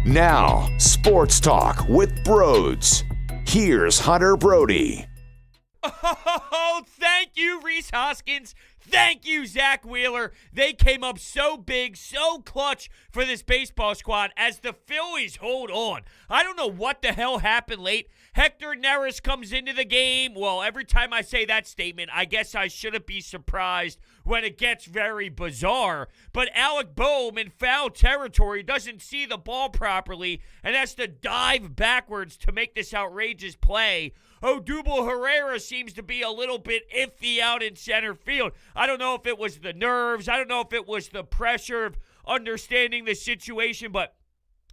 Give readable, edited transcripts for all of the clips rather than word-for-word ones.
Now, Sports Talk with Brodes. Here's Hunter Brody. Oh, thank you, Rhys Hoskins. Thank you, Zack Wheeler. They came up so big, so clutch for this baseball squad as the Phillies hold on. I don't know what the hell happened late. Hector Neris comes into the game. Well, every time I say that statement, I guess I shouldn't be surprised when it gets very bizarre. But Alec Boehm in foul territory doesn't see the ball properly and has to dive backwards to make this outrageous play. Odubel Herrera seems to be a little bit iffy out in center field. I don't know if it was the nerves. I don't know if it was the pressure of understanding the situation, but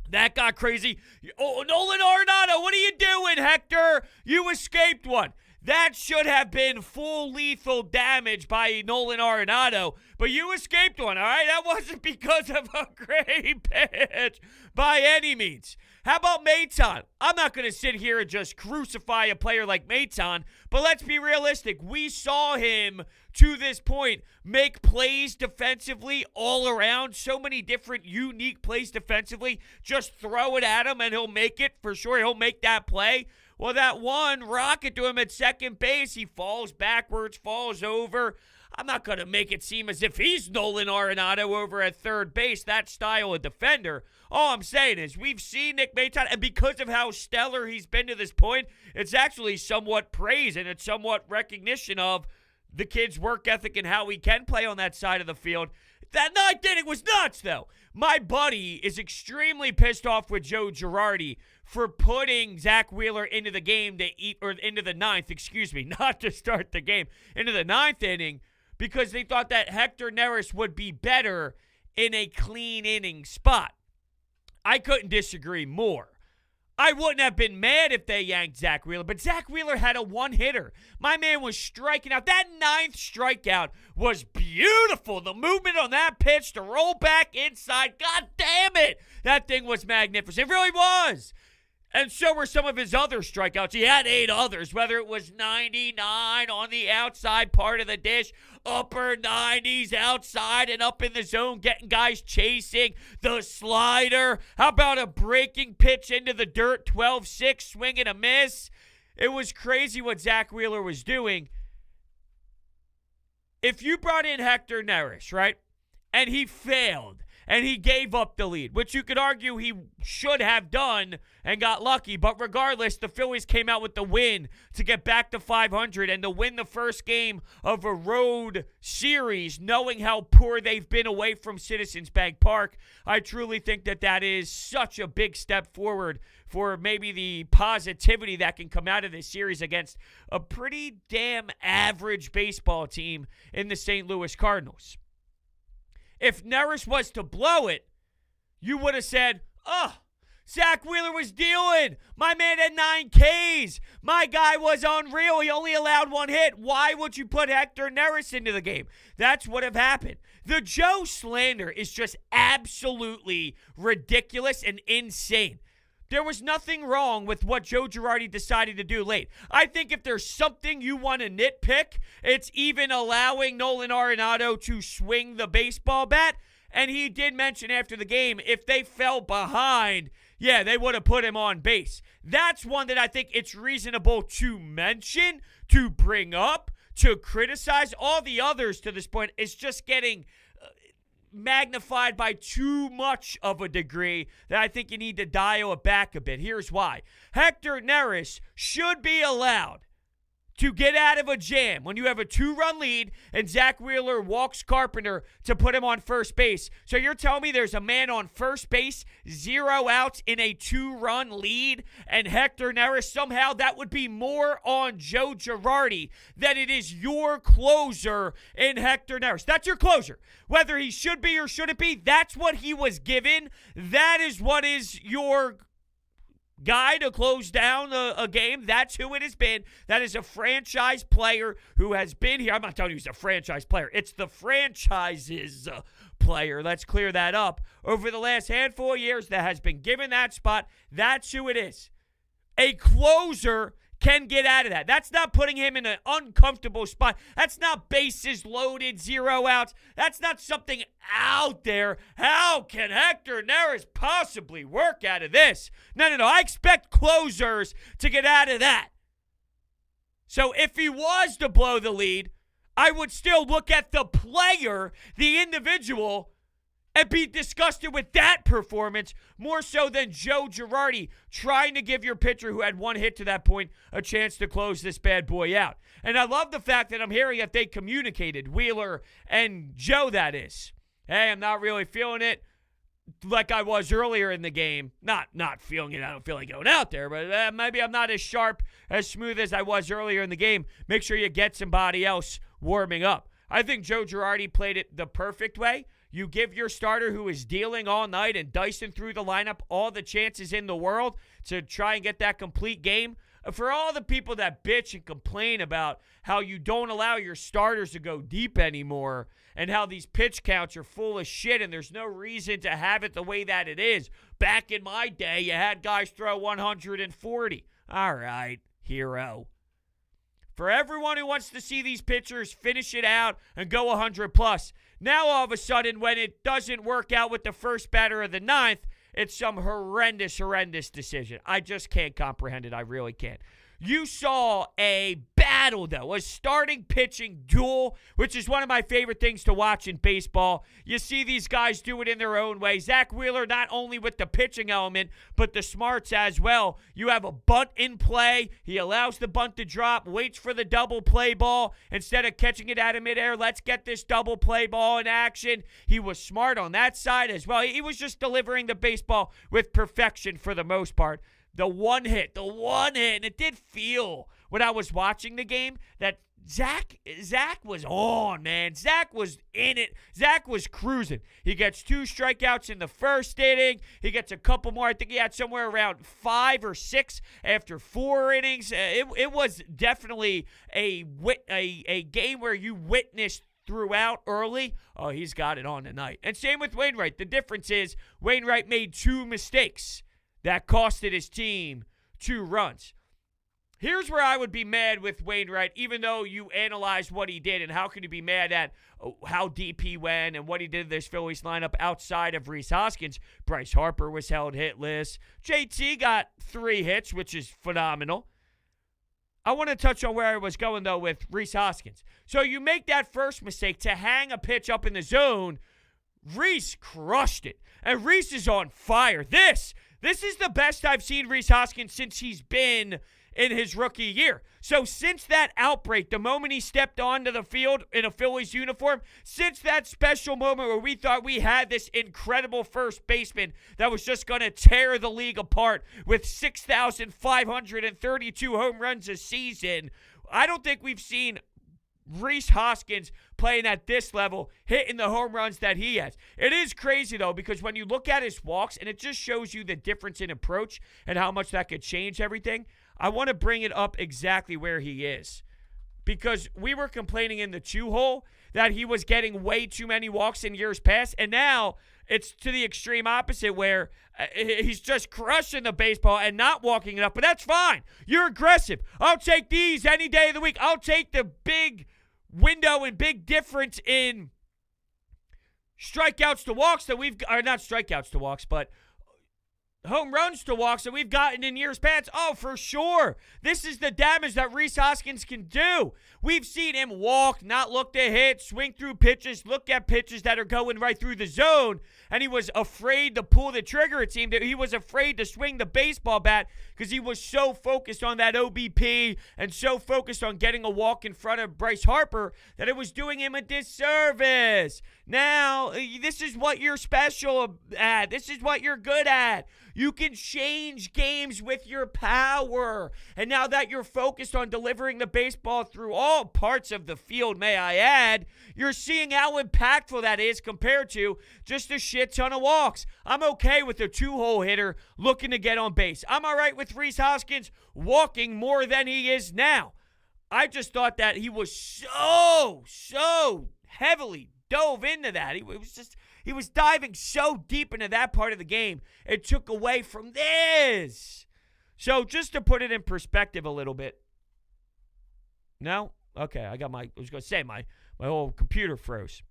that got crazy. Oh, Nolan Arenado, what are you doing, Hector? You escaped one. That should have been full lethal damage by Nolan Arenado, but you escaped one, all right? That wasn't because of a great pitch by any means. How about Maton? I'm not going to sit here and just crucify a player like Maton, but let's be realistic. We saw him, to this point, make plays defensively all around. So many different unique plays defensively. Just throw it at him and he'll make it for sure. He'll make that play. Well, that one rocket to him at second base, he falls backwards, falls over. I'm not going to make it seem as if he's Nolan Arenado over at third base, that style of defender. All I'm saying is we've seen Nick Maton, and because of how stellar he's been to this point, it's actually somewhat praise and it's somewhat recognition of the kid's work ethic and how he can play on that side of the field. That ninth inning was nuts, though. My buddy is extremely pissed off with Joe Girardi for putting Zack Wheeler into the game into the ninth, not to start the game, into the ninth inning, because they thought that Hector Neris would be better in a clean inning spot. I couldn't disagree more. I wouldn't have been mad if they yanked Zack Wheeler, but Zack Wheeler had a one-hitter. My man was striking out. That ninth strikeout was beautiful. The movement on that pitch to roll back inside, God damn it, that thing was magnificent. It really was. And so were some of his other strikeouts. He had 8 others, whether it was 99 on the outside part of the dish, upper 90s outside and up in the zone, getting guys chasing, the slider. How about a breaking pitch into the dirt, 12-6, swing and a miss? It was crazy what Zack Wheeler was doing. If you brought in Hector Neris, right, and he failed, and he gave up the lead, which you could argue he should have done and got lucky. But regardless, the Phillies came out with the win to get back to 500 and to win the first game of a road series, knowing how poor they've been away from Citizens Bank Park. I truly think that that is such a big step forward for maybe the positivity that can come out of this series against a pretty damn average baseball team in the St. Louis Cardinals. If Neris was to blow it, you would have said, oh, Zack Wheeler was dealing. My man had 9 Ks. My guy was unreal. He only allowed 1 hit. Why would you put Hector Neris into the game? That's what have happened. The Joe slander is just absolutely ridiculous and insane. There was nothing wrong with what Joe Girardi decided to do late. I think if there's something you want to nitpick, it's even allowing Nolan Arenado to swing the baseball bat. And he did mention after the game, if they fell behind, yeah, they would have put him on base. That's one that I think it's reasonable to mention, to bring up, to criticize. All the others to this point is just getting magnified by too much of a degree that I think you need to dial it back a bit. Here's why. Hector Neris should be allowed to get out of a jam when you have a 2-run lead and Zack Wheeler walks Carpenter to put him on first base. So you're telling me there's a man on first base, 0 outs in a 2-run lead, and Hector Neris, somehow that would be more on Joe Girardi than it is your closer in Hector Neris. That's your closer. Whether he should be or shouldn't be, that's what he was given. That is what is your guy to close down a game. That's who it has been. That is a franchise player who has been here. I'm not telling you he's a franchise player. It's the franchise's player. Let's clear that up. Over the last handful of years that has been given that spot, that's who it is. A closer can get out of that. That's not putting him in an uncomfortable spot. That's not bases loaded, 0 outs. That's not something out there. How can Hector Neris possibly work out of this? No. I expect closers to get out of that. So if he was to blow the lead, I would still look at the player, the individual, and be disgusted with that performance more so than Joe Girardi trying to give your pitcher who had one hit to that point a chance to close this bad boy out. And I love the fact that I'm hearing that they communicated, Wheeler and Joe, that is. Hey, I'm not really feeling it like I was earlier in the game. Not feeling it. I don't feel like going out there, but maybe I'm not as sharp, as smooth as I was earlier in the game. Make sure you get somebody else warming up. I think Joe Girardi played it the perfect way. You give your starter who is dealing all night and dicing through the lineup all the chances in the world to try and get that complete game. For all the people that bitch and complain about how you don't allow your starters to go deep anymore and how these pitch counts are full of shit and there's no reason to have it the way that it is. Back in my day, you had guys throw 140. All right, hero. For everyone who wants to see these pitchers finish it out and go 100 plus, now all of a sudden when it doesn't work out with the first batter of the ninth, it's some horrendous decision. I just can't comprehend it. I really can't. You saw a battle, though, a starting pitching duel, which is one of my favorite things to watch in baseball. You see these guys do it in their own way. Zack Wheeler, not only with the pitching element, but the smarts as well. You have a bunt in play. He allows the bunt to drop, waits for the double play ball. Instead of catching it out of midair, let's get this double play ball in action. He was smart on that side as well. He was just delivering the baseball with perfection for the most part. The one hit, and it did feel when I was watching the game that Zack was on, man. Zack was in it. Zack was cruising. He gets 2 strikeouts in the first inning. He gets a couple more. I think he had somewhere around 5 or 6 after 4 innings. It was definitely a game where you witnessed throughout early. Oh, he's got it on tonight. And same with Wainwright. The difference is Wainwright made 2 mistakes that costed his team 2 runs. Here's where I would be mad with Wainwright, even though you analyze what he did, and how can you be mad at how deep he went and what he did in this Phillies lineup outside of Rhys Hoskins. Bryce Harper was held hitless. JT got 3 hits, which is phenomenal. I want to touch on where I was going, though, with Rhys Hoskins. So you make that first mistake to hang a pitch up in the zone. Rhys crushed it, and Rhys is on fire. This is the best I've seen Rhys Hoskins since he's been in his rookie year. So since that outbreak, the moment he stepped onto the field in a Phillies uniform, since that special moment where we thought we had this incredible first baseman that was just going to tear the league apart with 6,532 home runs a season, I don't think we've seen Rhys Hoskins playing at this level, hitting the home runs that he has. It is crazy, though, because when you look at his walks, and it just shows you the difference in approach and how much that could change everything, I want to bring it up exactly where he is. Because we were complaining in the 2-hole that he was getting way too many walks in years past, and now it's to the extreme opposite where he's just crushing the baseball and not walking it up. But that's fine. You're aggressive. I'll take these any day of the week. I'll take the big window and big difference in strikeouts to walks that not strikeouts to walks, but home runs to walks that we've gotten in years past. Oh, for sure. This is the damage that Rhys Hoskins can do. We've seen him walk, not look to hit, swing through pitches, look at pitches that are going right through the zone, and he was afraid to pull the trigger, it seemed. He was afraid to swing the baseball bat because he was so focused on that OBP and so focused on getting a walk in front of Bryce Harper that it was doing him a disservice. Now, this is what you're special at. This is what you're good at. You can change games with your power. And now that you're focused on delivering the baseball through all parts of the field, may I add, you're seeing how impactful that is compared to just a shit ton of walks. I'm okay with a 2-hole hitter looking to get on base. I'm all right with Rhys Hoskins walking more than he is now. I just thought that he was so heavily dove into that. He was diving so deep into that part of the game. It took away from this. So just to put it in perspective a little bit. No? Okay, I was going to say my whole computer froze.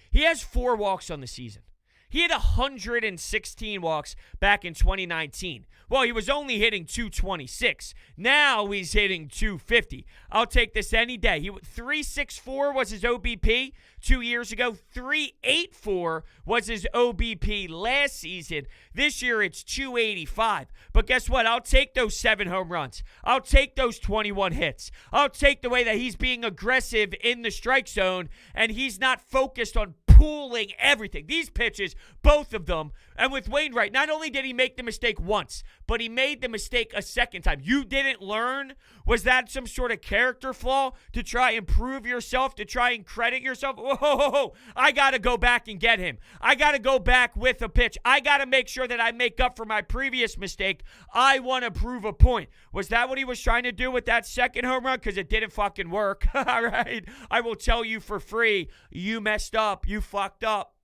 He has 4 walks on the season. He had 116 walks back in 2019. Well, he was only hitting 226. Now he's hitting 250. I'll take this any day. 364 was his OBP 2 years ago. 384 was his OBP last season. This year it's 285. But guess what? I'll take those 7 home runs. I'll take those 21 hits. I'll take the way that he's being aggressive in the strike zone and he's not focused on pulling everything. These pitches, both of them. And with Wainwright, not only did he make the mistake once, but he made the mistake a second time. You didn't learn? Was that some sort of character flaw to try and prove yourself, to try and credit yourself? Whoa, I got to go back and get him. I got to go back with a pitch. I got to make sure that I make up for my previous mistake. I want to prove a point. Was that what he was trying to do with that second home run? Because it didn't fucking work. All right? I will tell you for free, you messed up. You fucked up.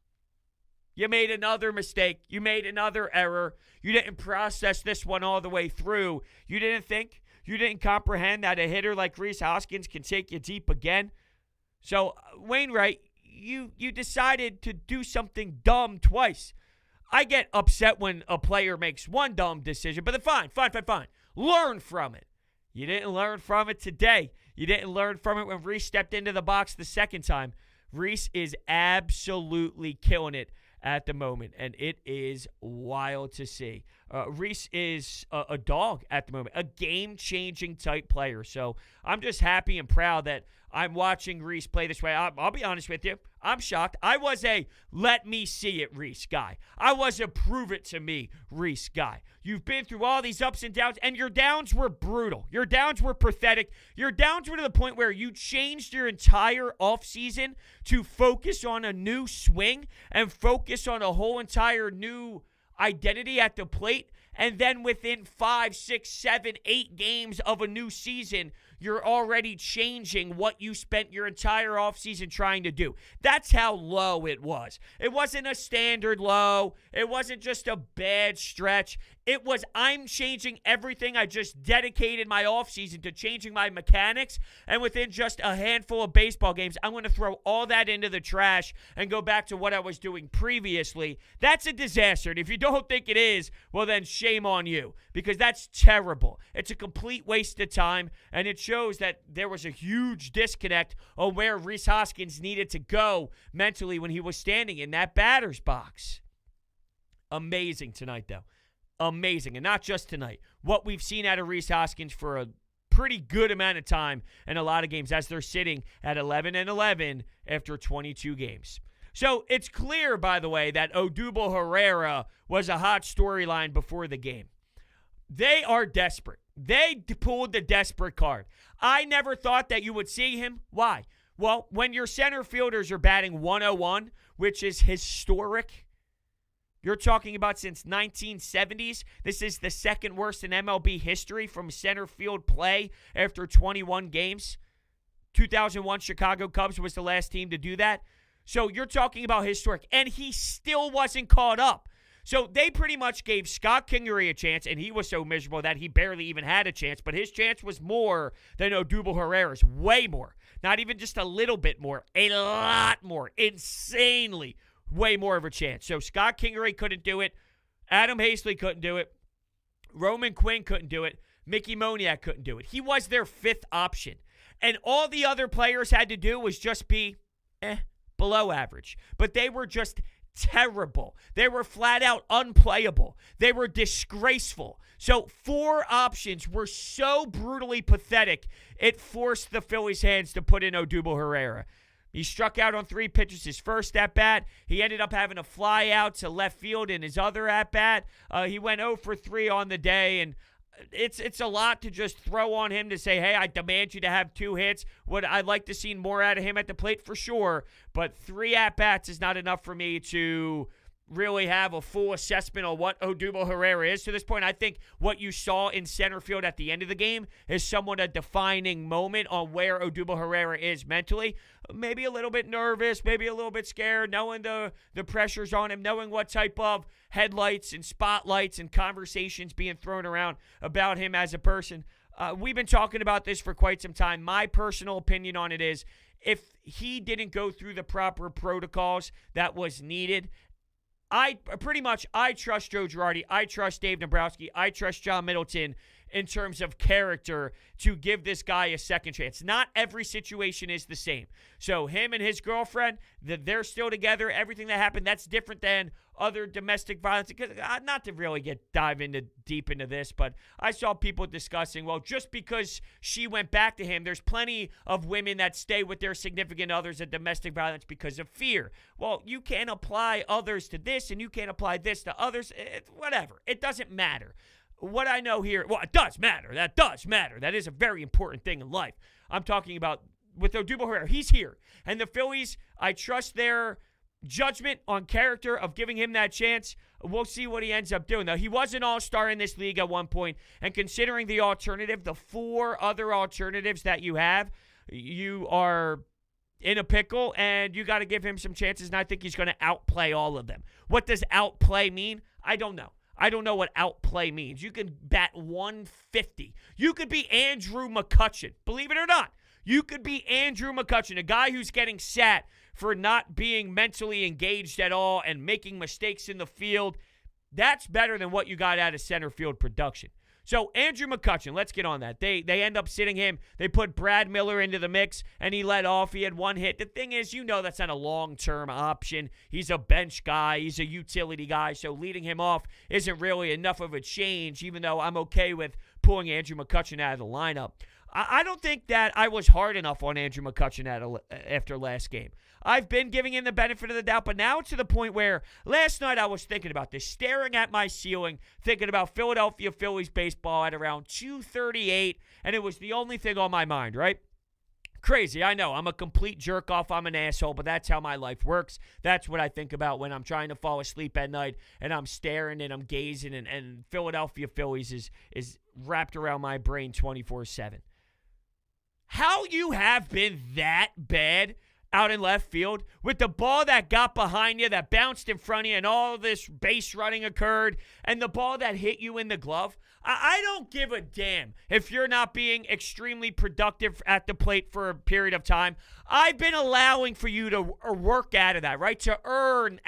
You made another mistake. You made another error. You didn't process this one all the way through. You didn't think. You didn't comprehend that a hitter like Rhys Hoskins can take you deep again. So, Wainwright, you decided to do something dumb twice. I get upset when a player makes one dumb decision, but fine. Learn from it. You didn't learn from it today. You didn't learn from it when Rhys stepped into the box the second time. Rhys is absolutely killing it at the moment, and it is wild to see. Rhys is a dog at the moment, a game-changing type player. So I'm just happy and proud that I'm watching Rhys play this way. I'll be honest with you. I'm shocked. I was a let me see it Rhys guy. I was a prove it to me Rhys guy. You've been through all these ups and downs, and your downs were brutal. Your downs were pathetic. Your downs were to the point where you changed your entire offseason to focus on a new swing and focus on a whole entire new identity at the plate. And then within 5, 6, 7, 8 games of a new season, you're already changing what you spent your entire offseason trying to do. That's how low it was. It wasn't a standard low. It wasn't just a bad stretch. It was, I'm changing everything. I just dedicated my offseason to changing my mechanics. And within just a handful of baseball games, I'm going to throw all that into the trash and go back to what I was doing previously. That's a disaster. And if you don't think it is, well, then shame on you, because that's terrible. It's a complete waste of time, and it shows that there was a huge disconnect on where Rhys Hoskins needed to go mentally when he was standing in that batter's box. Amazing tonight, though. Amazing. And not just tonight. What we've seen out of Rhys Hoskins for a pretty good amount of time in a lot of games as they're sitting at 11-11 after 22 games. So it's clear, by the way, that Odubel Herrera was a hot storyline before the game. They are desperate. They pulled the desperate card. I never thought that you would see him. Why? Well, when your center fielders are batting 101, which is historic, you're talking about since 1970s. This is the second worst in MLB history from center field play after 21 games. 2001 Chicago Cubs was the last team to do that. So you're talking about historic, and he still wasn't caught up. So they pretty much gave Scott Kingery a chance, and he was so miserable that he barely even had a chance, but his chance was more than Odubel Herrera's, way more. Not even just a little bit more, a lot more, insanely way more of a chance. So Scott Kingery couldn't do it. Adam Hazley couldn't do it. Roman Quinn couldn't do it. Mickey Moniak couldn't do it. He was their fifth option. And all the other players had to do was just be below average. But they were just terrible. They were flat out unplayable. They were disgraceful. So 4 options were so brutally pathetic, it forced the Phillies' hands to put in Odubel Herrera. He struck out on 3 pitches his first at-bat. He ended up having a fly out to left field in his other at-bat. He went 0 for 3 on the day, and it's a lot to just throw on him to say, hey, I demand you to have 2 hits. I'd like to see more out of him at the plate for sure, but 3 at-bats is not enough for me to really have a full assessment on what Odubel Herrera is to this point. I think what you saw in center field at the end of the game is somewhat a defining moment on where Odubel Herrera is mentally. Maybe a little bit nervous, maybe a little bit scared, knowing the pressures on him, knowing what type of headlights and spotlights and conversations being thrown around about him as a person. We've been talking about this for quite some time. My personal opinion on it is if he didn't go through the proper protocols that was needed, I trust Joe Girardi. I trust Dave Dombrowski. I trust John Middleton in terms of character to give this guy a second chance. Not every situation is the same. So him and his girlfriend, they're still together. Everything that happened, that's different than other domestic violence. Not to really dive deep into this, but I saw people discussing, well, just because she went back to him, there's plenty of women that stay with their significant others at domestic violence because of fear. Well, you can't apply others to this, and you can't apply this to others. Whatever. It doesn't matter. What I know here, well, it does matter. That does matter. That is a very important thing in life. I'm talking about with Odubel Herrera. He's here. And the Phillies, I trust their judgment on character of giving him that chance. We'll see what he ends up doing. Now, he was an all-star in this league at one point, and considering the alternative, the 4 other alternatives that you have, you are in a pickle, and you got to give him some chances, and I think he's going to outplay all of them. What does outplay mean? I don't know. I don't know what outplay means. You can bat 150. You could be Andrew McCutchen. Believe it or not, you could be Andrew McCutchen, a guy who's getting sat for not being mentally engaged at all and making mistakes in the field. That's better than what you got out of center field production. So Andrew McCutchen, let's get on that. They end up sitting him. They put Brad Miller into the mix, and he led off. He had 1 hit. The thing is, that's not a long-term option. He's a bench guy. He's a utility guy, so leading him off isn't really enough of a change, even though I'm okay with pulling Andrew McCutchen out of the lineup. I don't think that I was hard enough on Andrew McCutchen after last game. I've been giving him the benefit of the doubt, but now it's to the point where last night I was thinking about this, staring at my ceiling, thinking about Philadelphia Phillies baseball at around 2:38, and it was the only thing on my mind, right? Crazy, I know. I'm a complete jerk off. I'm an asshole, but that's how my life works. That's what I think about when I'm trying to fall asleep at night and I'm staring and I'm gazing, and Philadelphia Phillies is wrapped around my brain 24/7. How you have been that bad out in left field with the ball that got behind you, that bounced in front of you, and all this base running occurred, and the ball that hit you in the glove. I don't give a damn if you're not being extremely productive at the plate for a period of time. I've been allowing for you to work out of that, right? To earn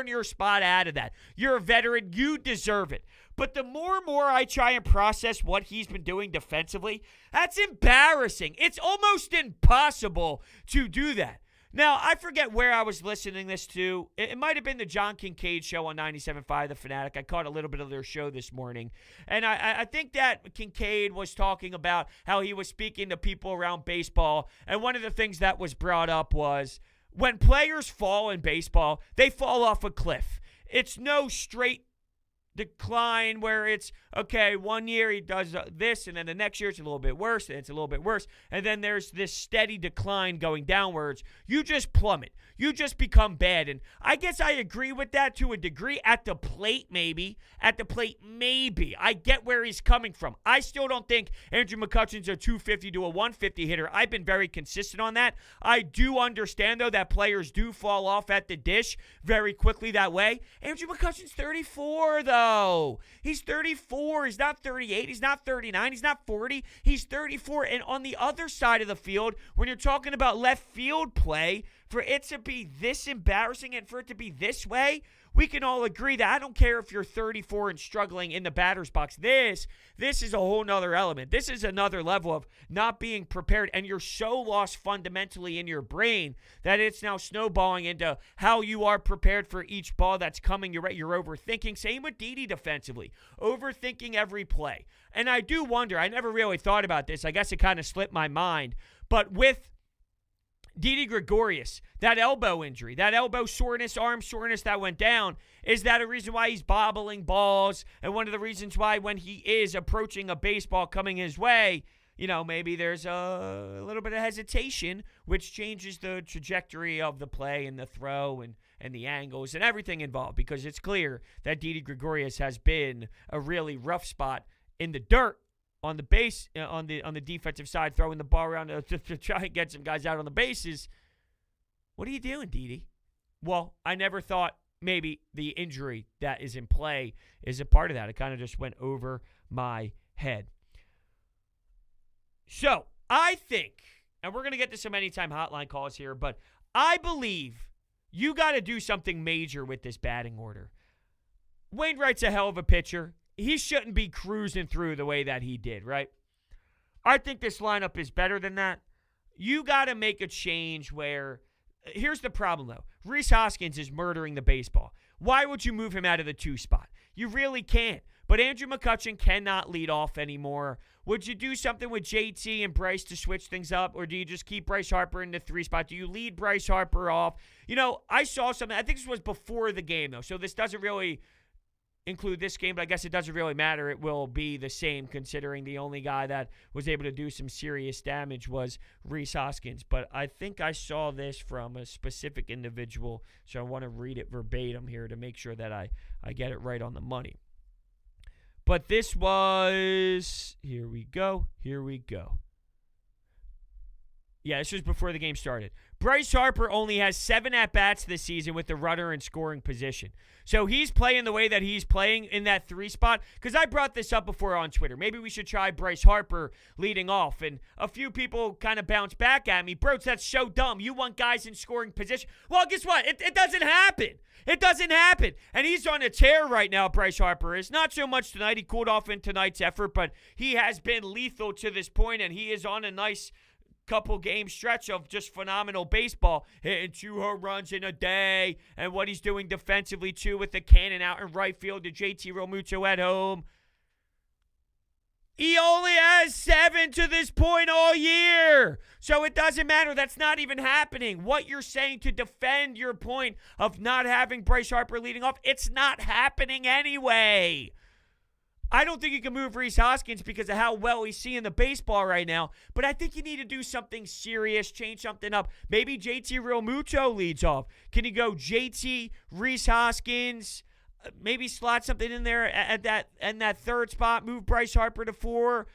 your spot out of that. You're a veteran. You deserve it. But the more and more I try and process what he's been doing defensively, that's embarrassing. It's almost impossible to do that. Now, I forget where I was listening this to. It might have been the John Kincaid show on 97.5 The Fanatic. I caught a little bit of their show this morning. And I think that Kincaid was talking about how he was speaking to people around baseball. And one of the things that was brought up was when players fall in baseball, they fall off a cliff. It's no straight decline where it's, okay, 1 year he does this, and then the next year it's a little bit worse, and it's a little bit worse, and then there's this steady decline going downwards. You just plummet. You just become bad. And I guess I agree with that to a degree. At the plate, maybe. At the plate, maybe. I get where he's coming from. I still don't think Andrew McCutchen's a 250 to a 150 hitter. I've been very consistent on that. I do understand, though, that players do fall off at the dish very quickly that way. Andrew McCutchen's 34, though. He's 34. He's not 38. He's not 39. He's not 40. He's 34. And on the other side of the field, when you're talking about left field play, for it to be this embarrassing and for it to be this way, we can all agree that I don't care if you're 34 and struggling in the batter's box. This is a whole nother element. This is another level of not being prepared, and you're so lost fundamentally in your brain that it's now snowballing into how you are prepared for each ball that's coming. You're overthinking. Same with Didi defensively. Overthinking every play. And I do wonder, I never really thought about this. I guess it kind of slipped my mind. But with Didi Gregorius, that elbow injury, that elbow soreness, arm soreness that went down, is that a reason why he's bobbling balls? And one of the reasons why when he is approaching a baseball coming his way, maybe there's a little bit of hesitation, which changes the trajectory of the play and the throw and the angles and everything involved, because it's clear that Didi Gregorius has been a really rough spot in the dirt on the base, on the defensive side, throwing the ball around to try and get some guys out on the bases. What are you doing, Didi? Well, I never thought maybe the injury that is in play is a part of that. It kind of just went over my head. So, I think, and we're going to get to some anytime hotline calls here, but I believe you got to do something major with this batting order. Wainwright's a hell of a pitcher. He shouldn't be cruising through the way that he did, right? I think this lineup is better than that. You got to make a change where, here's the problem, though. Rhys Hoskins is murdering the baseball. Why would you move him out of the 2 spot? You really can't. But Andrew McCutchen cannot lead off anymore. Would you do something with JT and Bryce to switch things up, or do you just keep Bryce Harper in the 3 spot? Do you lead Bryce Harper off? I saw something. I think this was before the game, though, so this doesn't really include this game, but I guess it doesn't really matter. It will be the same, considering the only guy that was able to do some serious damage was Rhys Hoskins. But I think I saw this from a specific individual, so I want to read it verbatim here to make sure that I get it right on the money. But this was, here we go. Yeah, this was before the game started. Bryce Harper only has 7 at-bats this season with the runner in scoring position. So he's playing the way that he's playing in that 3 spot. Because I brought this up before on Twitter. Maybe we should try Bryce Harper leading off. And a few people kind of bounced back at me. Brodes, that's so dumb. You want guys in scoring position. Well, guess what? It doesn't happen. It doesn't happen. And he's on a tear right now, Bryce Harper is. Not so much tonight. He cooled off in tonight's effort. But he has been lethal to this point, and he is on a nice couple game stretch of just phenomenal baseball, hitting 2 home runs in a day, and what he's doing defensively too with the cannon out in right field to JT Realmuto at home. He only has 7 to this point all year. So it doesn't matter. That's not even happening. What you're saying to defend your point of not having Bryce Harper leading off, it's not happening anyway. I don't think you can move Rhys Hoskins because of how well he's seeing the baseball right now, but I think you need to do something serious, change something up. Maybe JT Realmuto leads off. Can you go JT, Rhys Hoskins, maybe slot something in there at that 3rd spot, move Bryce Harper to 4?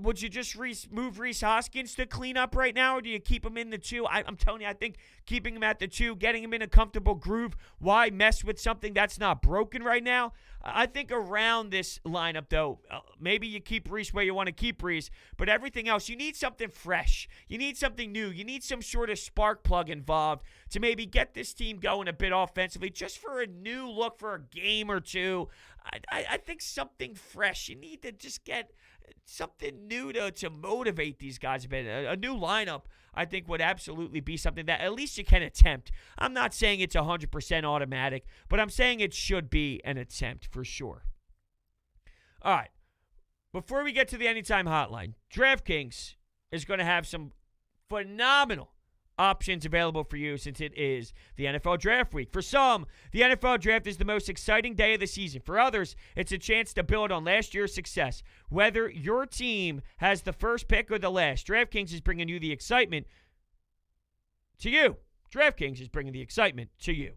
Would you just move Rhys Hoskins to clean up right now, or do you keep him in the 2? I'm telling you, I think keeping him at the 2, getting him in a comfortable groove, why mess with something that's not broken right now? I think around this lineup, though, maybe you keep Rhys where you want to keep Rhys, but everything else, you need something fresh. You need something new. You need some sort of spark plug involved to maybe get this team going a bit offensively, just for a new look for a game or 2. I think something fresh. You need to just get something new to motivate these guys a bit. A new lineup, I think, would absolutely be something that at least you can attempt. I'm not saying it's 100% automatic, but I'm saying it should be an attempt for sure. All right. Before we get to the Anytime Hotline, DraftKings is going to have some phenomenal options available for you since it is the NFL Draft Week. For some, the NFL Draft is the most exciting day of the season. For others, it's a chance to build on last year's success. Whether your team has the first pick or the last, DraftKings is bringing you the excitement to you. DraftKings is bringing the excitement to you.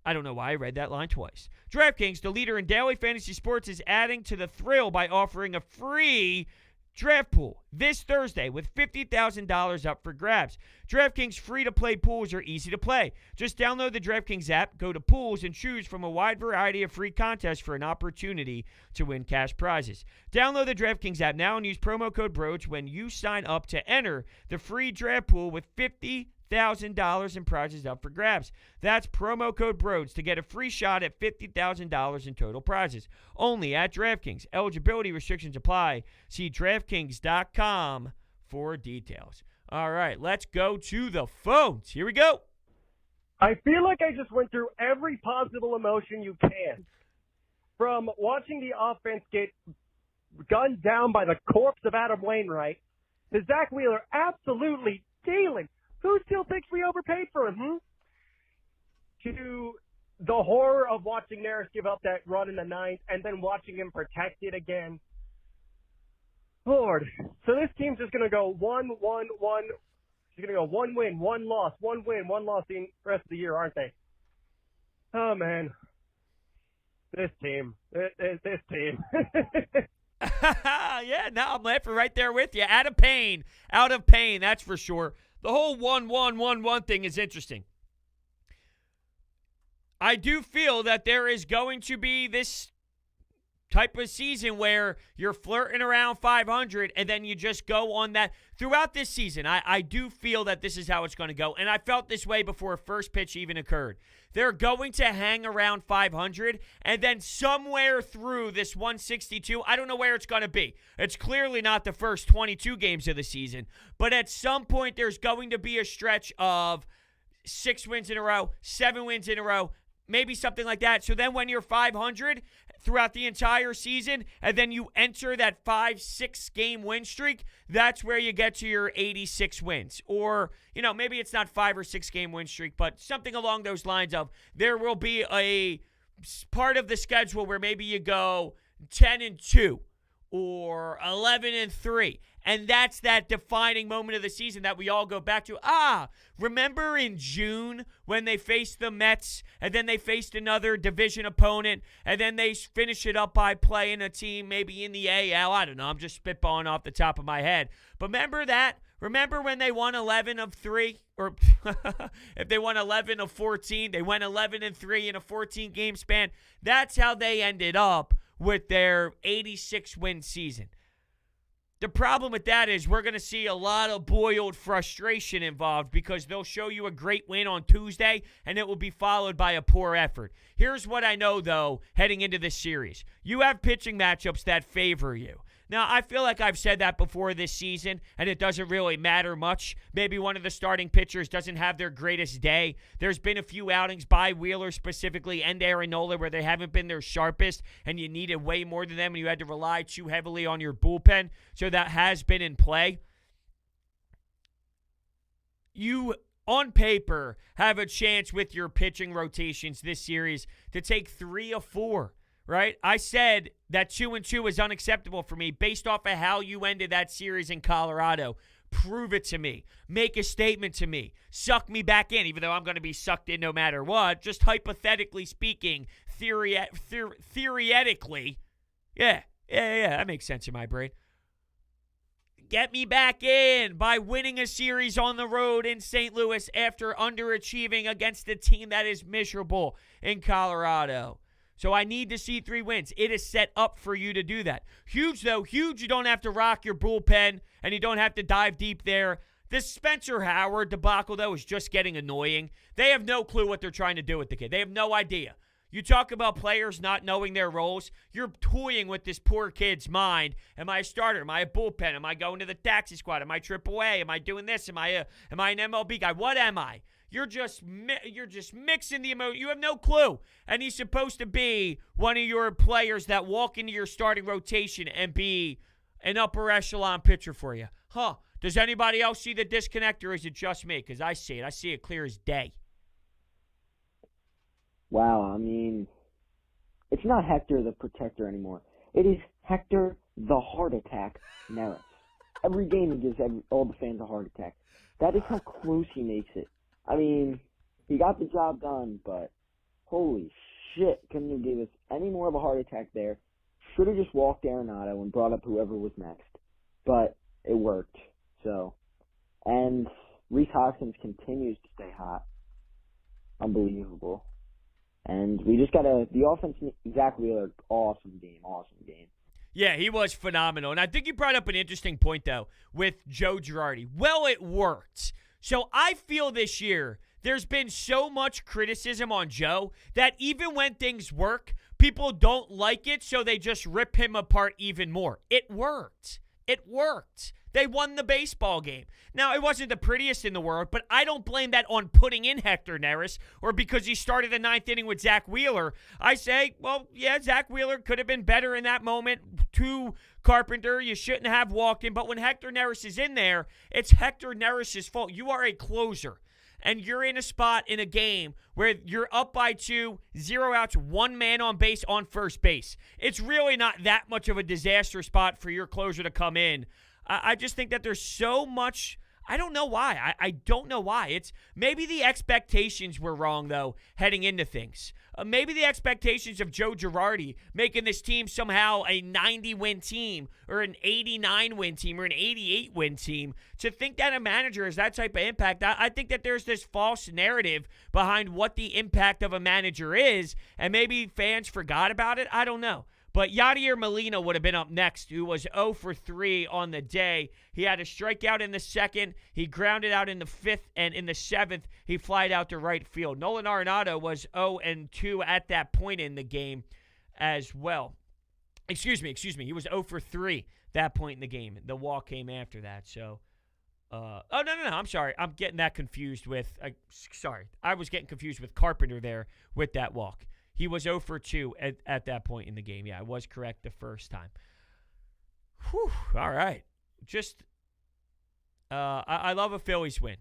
I don't know why I read that line twice. DraftKings, the leader in daily fantasy sports, is adding to the thrill by offering a free draft pool this Thursday with $50,000 up for grabs. DraftKings free-to-play pools are easy to play. Just download the DraftKings app, go to pools, and choose from a wide variety of free contests for an opportunity to win cash prizes. Download the DraftKings app now and use promo code Brodes when you sign up to enter the free draft pool with $50,000 in prizes up for grabs. That's promo code Brodes to get a free shot at $50,000 in total prizes. Only at DraftKings. Eligibility restrictions apply. See DraftKings.com for details. All right, let's go to the phones. Here we go. I feel like I just went through every possible emotion you can. From watching the offense get gunned down by the corpse of Adam Wainwright to Zack Wheeler absolutely dealing. Who still thinks we overpaid for him? To the horror of watching Neris give up that run in the 9th and then watching him protect it again. Lord. So this team's just going to go 1-1-1. It's going to go 1 win, 1 loss, 1 win, 1 loss the rest of the year, aren't they? Oh, man. This team. This team. Yeah, no, I'm laughing right there with you. Out of pain, that's for sure. The whole 1-1-1-1 thing is interesting. I do feel that there is going to be this type of season where you're flirting around 500 and then you just go on that throughout this season. I do feel that this is how it's going to go, and I felt this way before first pitch even occurred. They're going to hang around 500, and then somewhere through this 162, I don't know where it's going to be. It's clearly not the first 22 games of the season, but at some point there's going to be a stretch of 6 wins in a row, 7 wins in a row, maybe something like that. So then when you're 500 throughout the entire season, and then you enter that 5-6 game win streak, that's where you get to your 86 wins. Or, maybe it's not 5 or 6 game win streak, but something along those lines of there will be a part of the schedule where maybe you go 10-2 or 11-3. And that's that defining moment of the season that we all go back to. Remember in June when they faced the Mets and then they faced another division opponent and then they finish it up by playing a team maybe in the AL? I don't know. I'm just spitballing off the top of my head. But remember that? Remember when they won 11 of 3? Or if they won 11 of 14, they went 11-3 in a 14-game span. That's how they ended up with their 86-win season. The problem with that is we're going to see a lot of boiled frustration involved because they'll show you a great win on Tuesday and it will be followed by a poor effort. Here's what I know, though, heading into this series. You have pitching matchups that favor you. Now, I feel like I've said that before this season, and it doesn't really matter much. Maybe one of the starting pitchers doesn't have their greatest day. There's been a few outings by Wheeler specifically and Aaron Nola where they haven't been their sharpest, and you needed way more than them, and you had to rely too heavily on your bullpen. So that has been in play. You, on paper, have a chance with your pitching rotations this series to take 3 of 4. Right? I said that 2-2 is unacceptable for me based off of how you ended that series in Colorado. Prove it to me. Make a statement to me. Suck me back in, even though I'm going to be sucked in no matter what. Just hypothetically speaking, theoretically. Yeah, that makes sense in my brain. Get me back in by winning a series on the road in St. Louis after underachieving against a team that is miserable in Colorado. So I need to see 3 wins. It is set up for you to do that. Huge, though. Huge, you don't have to rock your bullpen, and you don't have to dive deep there. This Spencer Howard debacle, though, is just getting annoying. They have no clue what they're trying to do with the kid. They have no idea. You talk about players not knowing their roles. You're toying with this poor kid's mind. Am I a starter? Am I a bullpen? Am I going to the taxi squad? Am I AAA? Am I doing this? Am I an MLB guy? What am I? You're just mixing the emotion. You have no clue. And he's supposed to be one of your players that walk into your starting rotation and be an upper echelon pitcher for you. Does anybody else see the disconnect, or is it just me? Because I see it. I see it clear as day. Wow, I mean, it's not Hector the Protector anymore. It is Hector the Heart Attack Neris. Every game he gives all the fans a heart attack. That is how close he makes it. I mean, he got the job done, but holy shit, couldn't have gave us any more of a heart attack there. Should have just walked Arenado and brought up whoever was next. But it worked. So, and Rhys Hoskins continues to stay hot. Unbelievable. And we just got the offense, Zack Wheeler, awesome game. Yeah, he was phenomenal. And I think you brought up an interesting point, though, with Joe Girardi. Well, it worked. So I feel this year there's been so much criticism on Joe that even when things work, people don't like it, so they just rip him apart even more. It worked. They won the baseball game. Now, it wasn't the prettiest in the world, but I don't blame that on putting in Hector Neris or because he started the 9th inning with Zack Wheeler. I say, well, yeah, Zack Wheeler could have been better in that moment. To Carpenter, you shouldn't have walked him. But when Hector Neris is in there, it's Hector Neris' fault. You are a closer. and you're in a spot in a game where you're up by 2, 0 outs, 1 man on base on first base. It's really not that much of a disaster spot for your closer to come in. I just think that there's so much. I don't know why. I don't know why. It's maybe the expectations were wrong, though, heading into things. Maybe the expectations of Joe Girardi making this team somehow a 90-win team or an 89-win team or an 88-win team. To think that a manager has that type of impact, I think that there's this false narrative behind what the impact of a manager is, and maybe fans forgot about it. I don't know. But Yadier Molina would have been up next, who was 0 for 3 on the day. He had a strikeout in the second. He grounded out in the fifth, and in the seventh, he flied out to right field. Nolan Arenado was 0 and 2 at that point in the game as well. Excuse me. He was 0 for 3 that point in the game. The walk came after that. So, no. I'm sorry. I'm getting that confused with. I was getting confused with Carpenter there with that walk. He was 0 for 2 at that point in the game. Yeah, I was correct the first time. Whew, all right. I love a Phillies win.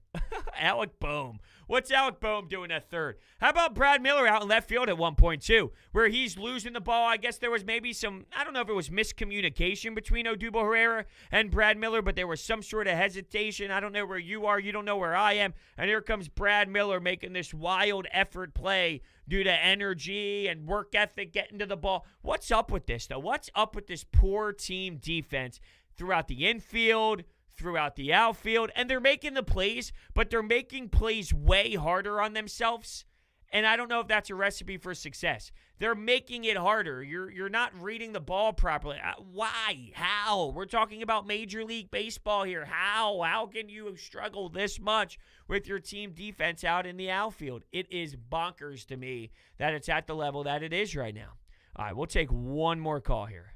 Alec Boehm. What's Alec Boehm doing at third? How about Brad Miller out in left field at one point, too, where he's losing the ball? I guess there was maybe I don't know if it was miscommunication between Odubel Herrera and Brad Miller, but there was some sort of hesitation. I don't know where you are. You don't know where I am. And here comes Brad Miller making this wild effort play due to energy and work ethic, getting to the ball. What's up with this, though? What's up with this poor team defense throughout the infield, throughout the outfield? And they're making the plays, but they're making plays way harder on themselves. And I don't know if that's a recipe for success. They're making it harder. You're not reading the ball properly. Why? How? We're talking about Major League Baseball here. How? How can you struggle this much with your team defense out in the outfield? It is bonkers to me that it's at the level that it is right now. All right, we'll take one more call here.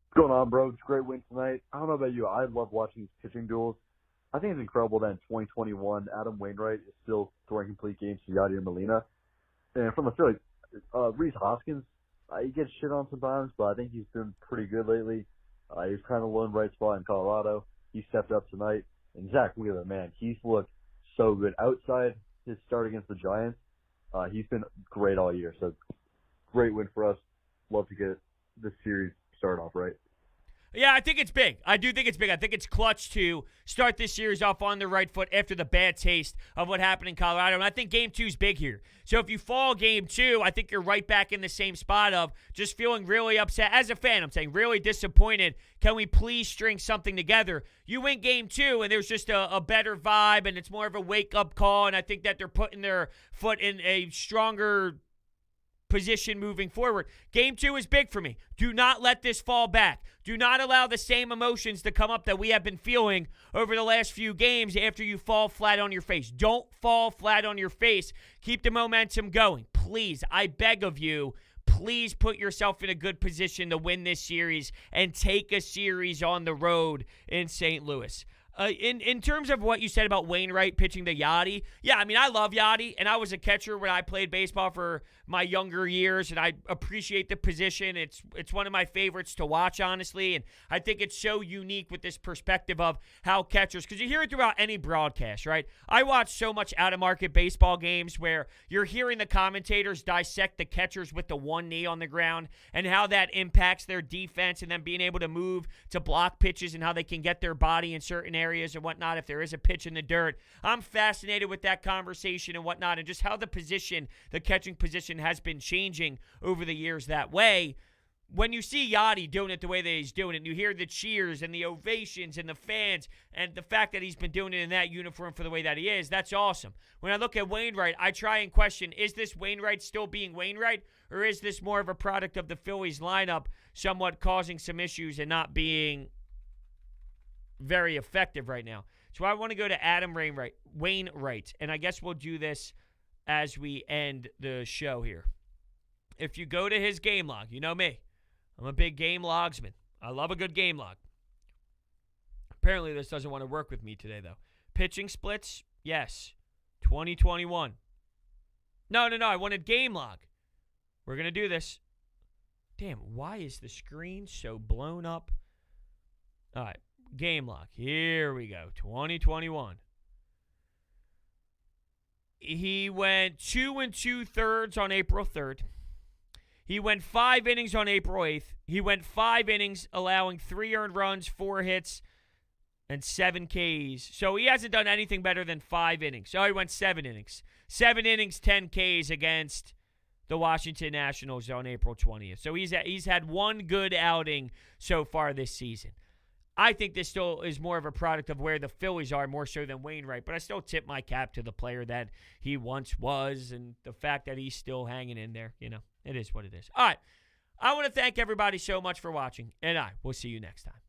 What's going on, bro? It's a great win tonight. I don't know about you. I love watching these pitching duels. I think it's incredible that in 2021, Adam Wainwright is still throwing complete games to Yadier Molina. And from the Phillies, Rhys Hoskins, he gets shit on sometimes, but I think he's been pretty good lately. He's kind of lone right spot in Colorado. He stepped up tonight. And Zack Wheeler, man, he's looked so good. Outside his start against the Giants, he's been great all year. So great win for us. Love to get this series started off right. Yeah, I think it's big. I do think it's big. I think it's clutch to start this series off on the right foot after the bad taste of what happened in Colorado. And I think Game 2 is big here. So if you fall Game 2, I think you're right back in the same spot of just feeling really upset. As a fan, I'm saying really disappointed. Can we please string something together? You win Game 2, and there's just a better vibe, and it's more of a wake-up call. And I think that they're putting their foot in a stronger position moving forward. Game 2 is big for me. Do not let this fall back. Do not allow the same emotions to come up that we have been feeling over the last few games after you fall flat on your face. Don't fall flat on your face. Keep the momentum going. Please, I beg of you, please put yourself in a good position to win this series and take a series on the road in St. Louis. In terms of what you said about Wainwright pitching to Yadi, yeah, I mean, I love Yadi, and I was a catcher when I played baseball for my younger years, and I appreciate the position. It's one of my favorites to watch, honestly, and I think it's so unique with this perspective of how catchers, because you hear it throughout any broadcast, right? I watch so much out-of-market baseball games where you're hearing the commentators dissect the catchers with the one knee on the ground and how that impacts their defense and then being able to move to block pitches and how they can get their body in certain areas and whatnot if there is a pitch in the dirt. I'm fascinated with that conversation and whatnot and just how the catching position has been changing over the years that way. When you see Yadi doing it the way that he's doing it, and you hear the cheers and the ovations and the fans and the fact that he's been doing it in that uniform for the way that he is, that's awesome. When I look at Wainwright, I try and question, is this Wainwright still being Wainwright, or is this more of a product of the Phillies lineup somewhat causing some issues and not being very effective right now? So I want to go to Adam Wainwright, and I guess we'll do this as we end the show here. If you go to his game log, you know me. I'm a big game logsman. I love a good game log. Apparently this doesn't want to work with me today, though. Pitching splits, yes. 2021. No, I wanted game log. We're going to do this. Damn, why is the screen so blown up? All right. Game log. Here we go. 2021. He went 2 2/3 on April 3rd. He went 5 innings on April 8th. He went 5 innings, allowing 3 earned runs, 4 hits, and 7 Ks. So he hasn't done anything better than 5 innings. So he went 7 innings. 7 innings, 10 Ks against the Washington Nationals on April 20th. So he's had one good outing so far this season. I think this still is more of a product of where the Phillies are, more so than Wainwright. But I still tip my cap to the player that he once was, and the fact that he's still hanging in there. You know, it is what it is. All right. I want to thank everybody so much for watching, and I will see you next time.